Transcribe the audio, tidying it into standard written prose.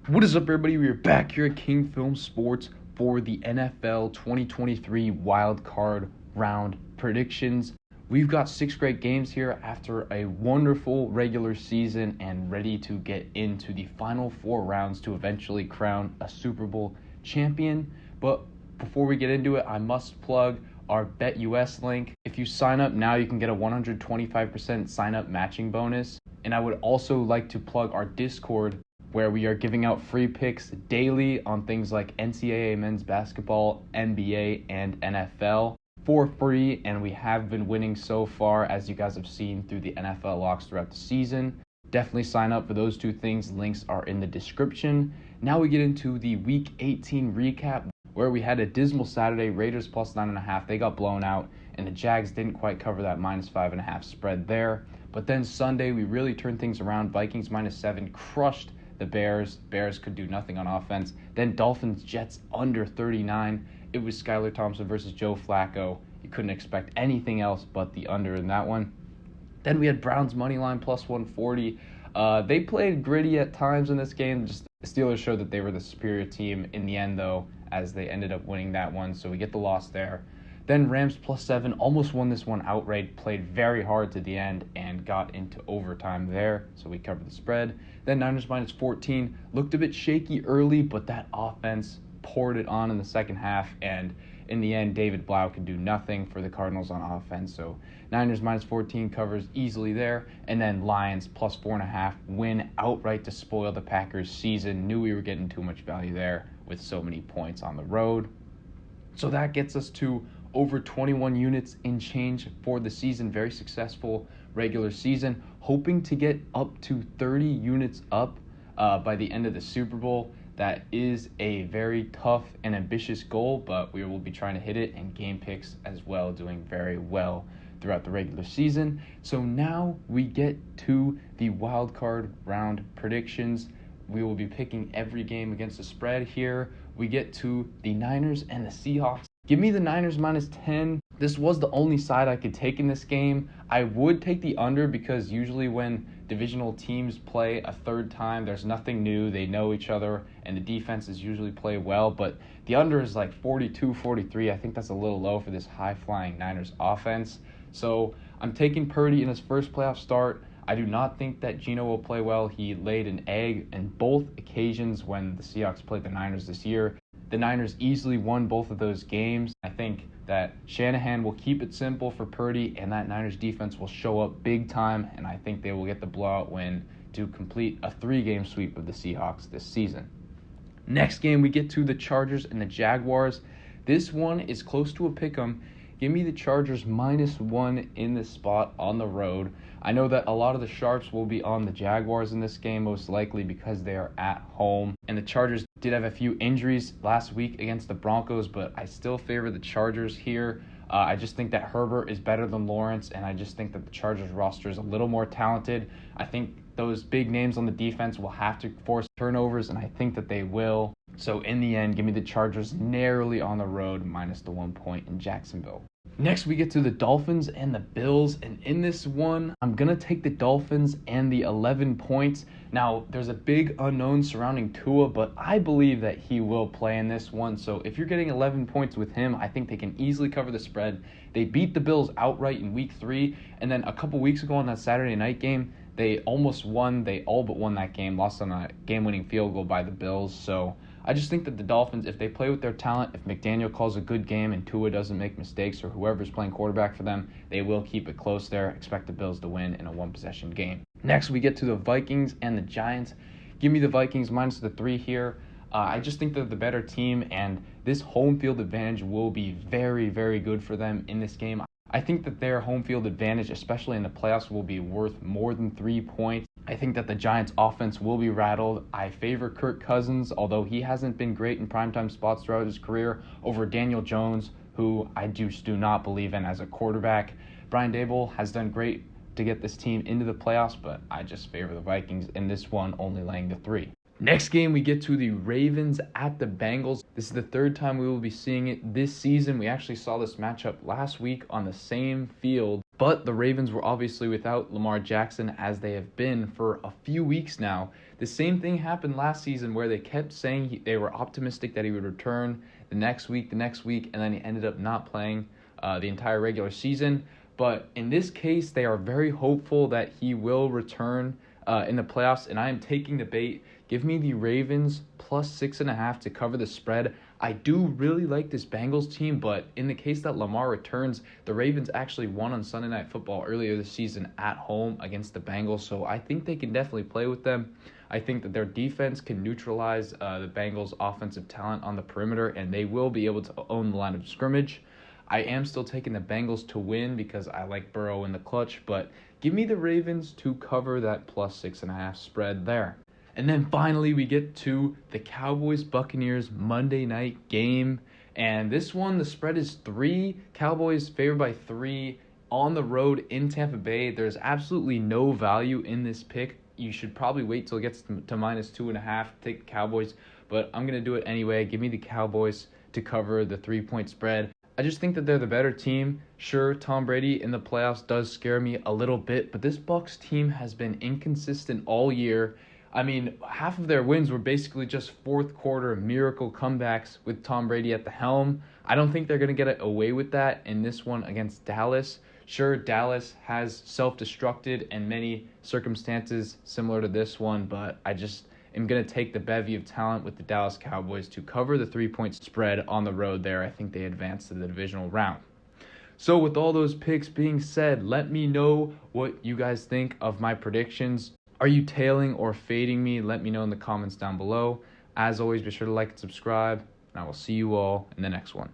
What is up, everybody? We are back here at King Film Sports for the NFL 2023 Wild Card Round predictions. We've got 6 great games here after a wonderful regular season and ready to get into the final 4 rounds to eventually crown a Super Bowl champion. But before we get into it, I must plug our BetUS link. If you sign up now, you can get a 125% sign-up matching bonus. And I would also like to plug our Discord, where we are giving out free picks daily on things like NCAA men's basketball, NBA, and NFL for free, and we have been winning so far, as you guys have seen through the NFL locks throughout the season. Definitely sign up for those 2 things. Links are in the description. Now we get into the Week 18 recap, where we had a dismal Saturday. Raiders plus 9.5. They got blown out, and the Jags didn't quite cover that minus 5.5 spread there. But then Sunday, we really turned things around. Vikings minus 7 crushed the Bears. Bears could do nothing on offense. Then Dolphins Jets under 39. It was Skylar Thompson versus Joe Flacco. You couldn't expect anything else but the under in that one. Then we had Browns money line plus 140. They played gritty at times in this game. Just the Steelers showed that they were the superior team in the end, though, as they ended up winning that one. So we get the loss there. Then Rams plus 7, almost won this one outright, played very hard to the end and got into overtime there, so we covered the spread. Then Niners minus 14, looked a bit shaky early, but that offense poured it on in the second half, and in the end, David Blau could do nothing for the Cardinals on offense, so Niners minus 14 covers easily there. And then Lions plus 4.5, win outright to spoil the Packers' season. Knew we were getting too much value there with so many points on the road. So that gets us to over 21 units in change for the season. Very successful regular season. Hoping to get up to 30 units up by the end of the Super Bowl. That is a very tough and ambitious goal, but we will be trying to hit it, and game picks as well doing very well throughout the regular season. So now we get to the wild card round predictions. We will be picking every game against the spread here. We get to the Niners and the Seahawks. Give me the Niners minus 10. This was the only side I could take in this game. I would take the under because usually when divisional teams play a third time, there's nothing new. They know each other, and the defenses usually play well. But the under is like 42-43. I think that's a little low for this high-flying Niners offense. So I'm taking Purdy in his first playoff start. I do not think that Geno will play well. He laid an egg in both occasions when the Seahawks played the Niners this year. The Niners easily won both of those games. I think that Shanahan will keep it simple for Purdy, and that Niners defense will show up big time, and I think they will get the blowout win to complete a 3-game sweep of the Seahawks this season. Next game, we get to the Chargers and the Jaguars. This one is close to a pick'em. Give me the Chargers minus 1 in this spot on the road. I know that a lot of the sharps will be on the Jaguars in this game, most likely because they are at home. And the Chargers did have a few injuries last week against the Broncos, but I still favor the Chargers here. I just think that Herbert is better than Lawrence, and I just think that the Chargers roster is a little more talented. I think those big names on the defense will have to force turnovers, and I think that they will. So in the end, give me the Chargers narrowly on the road, minus the 1 point in Jacksonville. Next, we get to the Dolphins and the Bills, and in this one, I'm going to take the Dolphins and the 11 points. Now, there's a big unknown surrounding Tua, but I believe that he will play in this one. So if you're getting 11 points with him, I think they can easily cover the spread. They beat the Bills outright in Week 3, and then a couple weeks ago on that Saturday night game, they almost won. They all but won that game, lost on a game-winning field goal by the Bills. So I just think that the Dolphins, if they play with their talent, if McDaniel calls a good game and Tua doesn't make mistakes, or whoever's playing quarterback for them, they will keep it close there. Expect the Bills to win in a 1-possession game. Next, we get to the Vikings and the Giants. Give me the Vikings minus the 3 here. I just think they're the better team, and this home field advantage will be very, very good for them in this game. I think that their home field advantage, especially in the playoffs, will be worth more than 3 points. I think that the Giants' offense will be rattled. I favor Kirk Cousins, although he hasn't been great in primetime spots throughout his career, over Daniel Jones, who I just do not believe in as a quarterback. Brian Daboll has done great to get this team into the playoffs, but I just favor the Vikings in this one, only laying the 3. Next game, we get to the Ravens at the Bengals. This is the 3rd time we will be seeing it this season. We actually saw this matchup last week on the same field But the Ravens were obviously without Lamar Jackson, as they have been for a few weeks now. The same thing happened last season where they kept saying they were optimistic that he would return the next week, and then he ended up not playing the entire regular season. But in this case, they are very hopeful that he will return in the playoffs, and I am taking the bait. Give me the Ravens plus 6.5 to cover the spread. I do really like this Bengals team, but in the case that Lamar returns, the Ravens actually won on Sunday Night Football earlier this season at home against the Bengals, so I think they can definitely play with them. I think that their defense can neutralize the Bengals' offensive talent on the perimeter, and they will be able to own the line of scrimmage. I am still taking the Bengals to win because I like Burrow in the clutch, but give me the Ravens to cover that plus 6.5 spread there. And then finally, we get to the Cowboys-Buccaneers Monday night game. And this one, the spread is 3. Cowboys favored by 3 on the road in Tampa Bay. There's absolutely no value in this pick. You should probably wait till it gets to minus 2.5, take the Cowboys. But I'm going to do it anyway. Give me the Cowboys to cover the 3-point spread. I just think that they're the better team. Sure, Tom Brady in the playoffs does scare me a little bit, but this Bucs team has been inconsistent all year. I mean, half of their wins were basically just fourth quarter miracle comebacks with Tom Brady at the helm. I don't think they're going to get away with that in this one against Dallas. Sure, Dallas has self-destructed in many circumstances similar to this one, but I just am going to take the bevy of talent with the Dallas Cowboys to cover the 3-point spread on the road there. I think they advance to the divisional round. So with all those picks being said, let me know what you guys think of my predictions. Are you tailing or fading me? Let me know in the comments down below. As always, be sure to like and subscribe, and I will see you all in the next one.